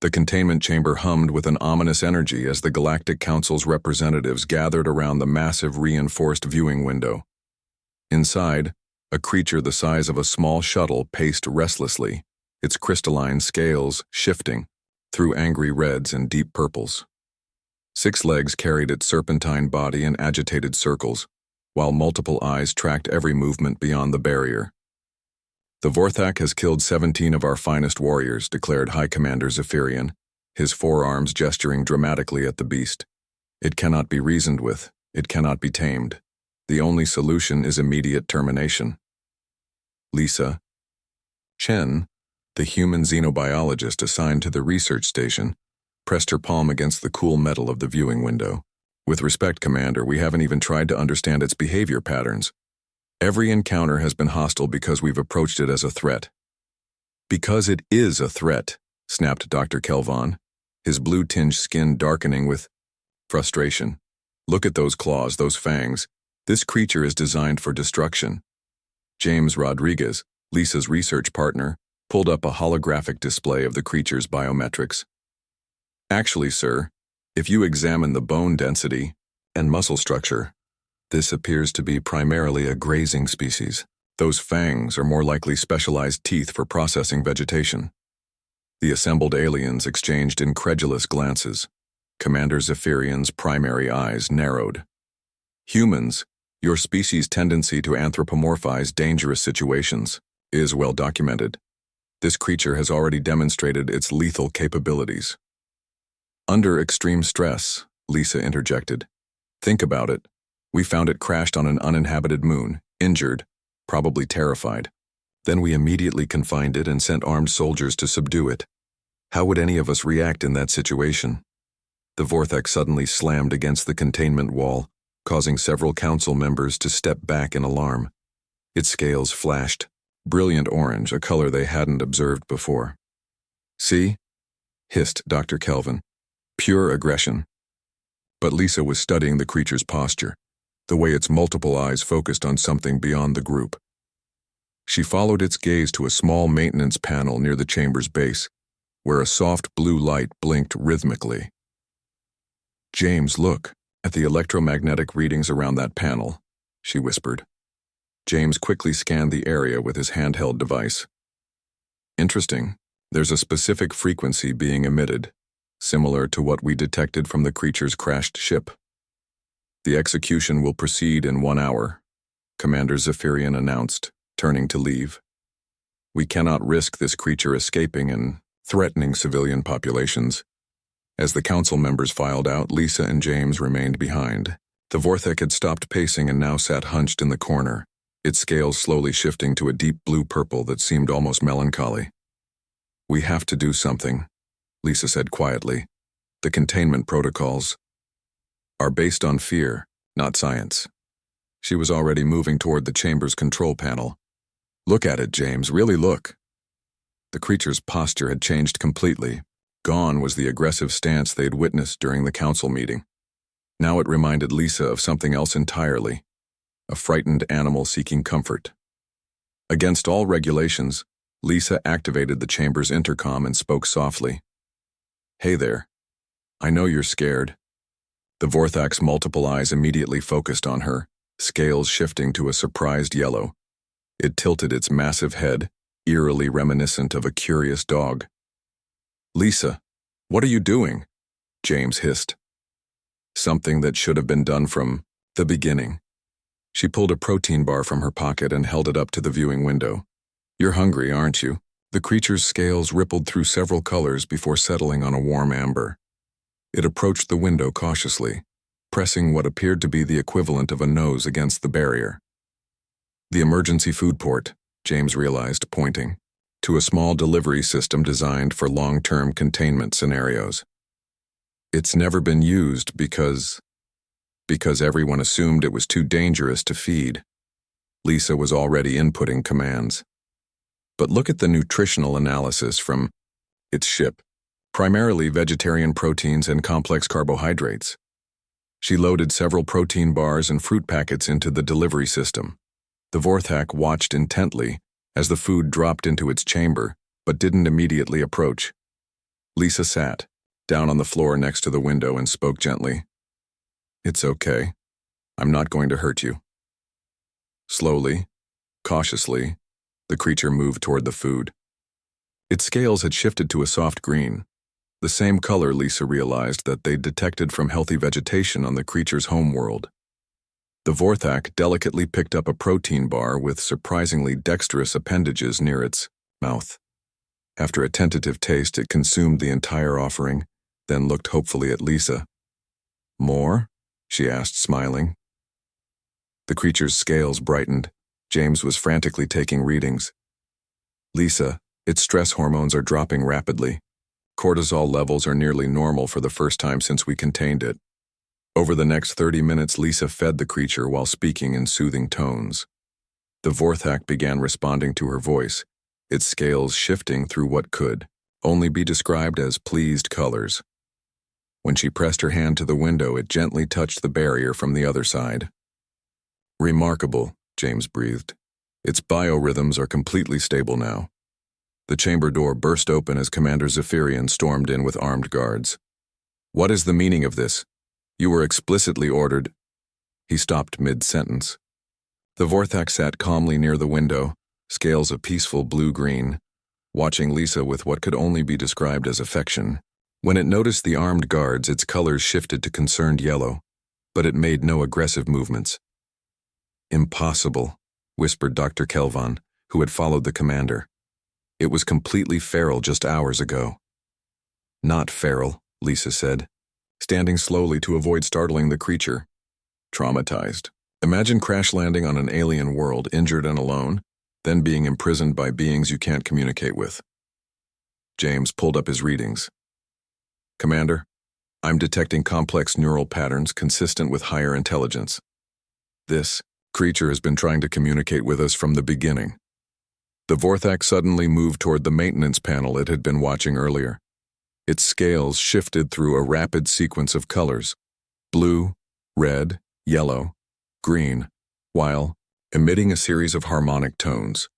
The containment chamber hummed with an ominous energy as the Galactic Council's representatives gathered around the massive reinforced viewing window. Inside, a creature the size of a small shuttle paced restlessly, its crystalline scales shifting through angry reds and deep purples. 6 legs carried its serpentine body in agitated circles, while multiple eyes tracked every movement beyond the barrier. "The Vorthak has killed 17 of our finest warriors," declared High Commander Zephyrian, his forearms gesturing dramatically at the beast. "It cannot be reasoned with. It cannot be tamed. The only solution is immediate termination." Lisa Chen, the human xenobiologist assigned to the research station, pressed her palm against the cool metal of the viewing window. "With respect, Commander, we haven't even tried to understand its behavior patterns. Every encounter has been hostile because we've approached it as a threat." "Because it is a threat," snapped Dr. Kelvon, his blue-tinged skin darkening with frustration. "Look at those claws, those fangs. This creature is designed for destruction." James Rodriguez, Lisa's research partner, pulled up a holographic display of the creature's biometrics. "Actually, sir, if you examine the bone density and muscle structure, this appears to be primarily a grazing species. Those fangs are more likely specialized teeth for processing vegetation." The assembled aliens exchanged incredulous glances. Commander Zephyrian's primary eyes narrowed. "Humans, your species' tendency to anthropomorphize dangerous situations is well documented. This creature has already demonstrated its lethal capabilities." "Under extreme stress," Lisa interjected. "Think about it. We found it crashed on an uninhabited moon, injured, probably terrified. Then we immediately confined it and sent armed soldiers to subdue it. How would any of us react in that situation?" The Vorthak suddenly slammed against the containment wall, causing several council members to step back in alarm. Its scales flashed, brilliant orange, a color they hadn't observed before. "See?" hissed Dr. Kelvin. "Pure aggression." But Lisa was studying the creature's posture, the way its multiple eyes focused on something beyond the group. She followed its gaze to a small maintenance panel near the chamber's base, where a soft blue light blinked rhythmically. "James, look at the electromagnetic readings around that panel," she whispered. James quickly scanned the area with his handheld device. "Interesting. There's a specific frequency being emitted, similar to what we detected from the creature's crashed ship. The execution will proceed in 1 hour," Commander Zephyrian announced, turning to leave. "We cannot risk this creature escaping and threatening civilian populations." As the council members filed out, Lisa and James remained behind. The Vorthak had stopped pacing and now sat hunched in the corner, its scales slowly shifting to a deep blue-purple that seemed almost melancholy. "We have to do something," Lisa said quietly. "The containment protocols are based on fear, not science." She was already moving toward the chamber's control panel. "Look at it, James, really look." The creature's posture had changed completely. Gone was the aggressive stance they'd witnessed during the council meeting. Now it reminded Lisa of something else entirely, a frightened animal seeking comfort. Against all regulations, Lisa activated the chamber's intercom and spoke softly. "Hey there. I know you're scared." The Vorthak's multiple eyes immediately focused on her, scales shifting to a surprised yellow. It tilted its massive head, eerily reminiscent of a curious dog. "Lisa, what are you doing?" James hissed. "Something that should have been done from the beginning." She pulled a protein bar from her pocket and held it up to the viewing window. "You're hungry, aren't you?" The creature's scales rippled through several colors before settling on a warm amber. It approached the window cautiously, pressing what appeared to be the equivalent of a nose against the barrier. "The emergency food port," James realized, pointing to a small delivery system designed for long-term containment scenarios. "It's never been used because everyone assumed it was too dangerous to feed." Lisa was already inputting commands. "But look at the nutritional analysis from its ship. Primarily vegetarian proteins and complex carbohydrates." She loaded several protein bars and fruit packets into the delivery system. The Vorthak watched intently as the food dropped into its chamber, but didn't immediately approach. Lisa sat down on the floor next to the window and spoke gently. "It's okay. I'm not going to hurt you." Slowly, cautiously, the creature moved toward the food. Its scales had shifted to a soft green, the same color Lisa realized that they'd detected from healthy vegetation on the creature's homeworld. The Vorthak delicately picked up a protein bar with surprisingly dexterous appendages near its mouth. After a tentative taste, it consumed the entire offering, then looked hopefully at Lisa. "More?" she asked, smiling. The creature's scales brightened. James was frantically taking readings. "Lisa, its stress hormones are dropping rapidly. Cortisol levels are nearly normal for the first time since we contained it." Over the next 30 minutes, Lisa fed the creature while speaking in soothing tones. The Vorthak began responding to her voice, its scales shifting through what could only be described as pleased colors. When she pressed her hand to the window, it gently touched the barrier from the other side. "Remarkable," James breathed. "Its biorhythms are completely stable now." The chamber door burst open as Commander Zephyrian stormed in with armed guards. "What is the meaning of this? You were explicitly ordered—" He stopped mid-sentence. The Vorthak sat calmly near the window, scales a peaceful blue-green, watching Lisa with what could only be described as affection. When it noticed the armed guards, its colors shifted to concerned yellow, but it made no aggressive movements. "Impossible," whispered Dr. Kelvan, who had followed the commander. "It was completely feral just hours ago." "Not feral," Lisa said, standing slowly to avoid startling the creature. "Traumatized. Imagine crash landing on an alien world, injured and alone, then being imprisoned by beings you can't communicate with." James pulled up his readings. "Commander, I'm detecting complex neural patterns consistent with higher intelligence. This creature has been trying to communicate with us from the beginning." The Vorthak suddenly moved toward the maintenance panel it had been watching earlier. Its scales shifted through a rapid sequence of colors: blue, red, yellow, green, while emitting a series of harmonic tones.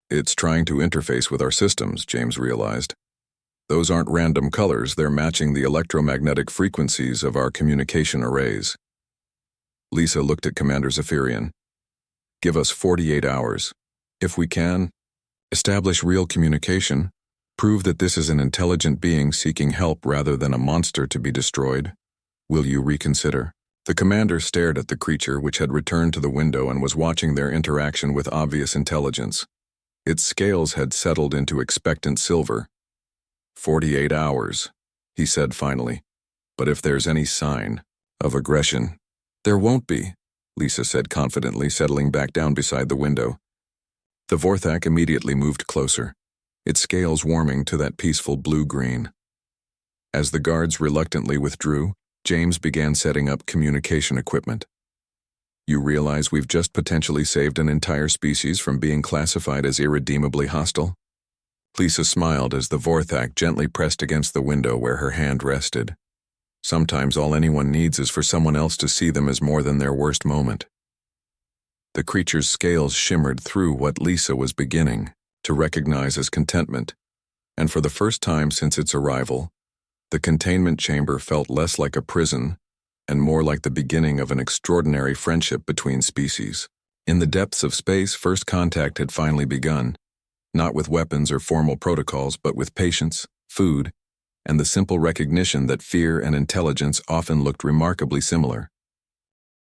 "It's trying to interface with our systems," James realized. "Those aren't random colors, they're matching the electromagnetic frequencies of our communication arrays." Lisa looked at Commander Zephyrian. "Give us 48 hours. If we can, establish real communication, prove that this is an intelligent being seeking help rather than a monster to be destroyed. Will you reconsider?" The commander stared at the creature, which had returned to the window and was watching their interaction with obvious intelligence. Its scales had settled into expectant silver. 48 hours, he said finally. "But if there's any sign of aggression—" "There won't be," Lisa said confidently, settling back down beside the window. The Vorthak immediately moved closer, its scales warming to that peaceful blue-green. As the guards reluctantly withdrew, James began setting up communication equipment. "You realize we've just potentially saved an entire species from being classified as irredeemably hostile?" Lisa smiled as the Vorthak gently pressed against the window where her hand rested. Sometimes all anyone needs is for someone else to see them as more than their worst moment. The creature's scales shimmered through what Lisa was beginning to recognize as contentment, and for the first time since its arrival, the containment chamber felt less like a prison and more like the beginning of an extraordinary friendship between species. In the depths of space, first contact had finally begun, not with weapons or formal protocols, but with patience, food, and the simple recognition that fear and intelligence often looked remarkably similar.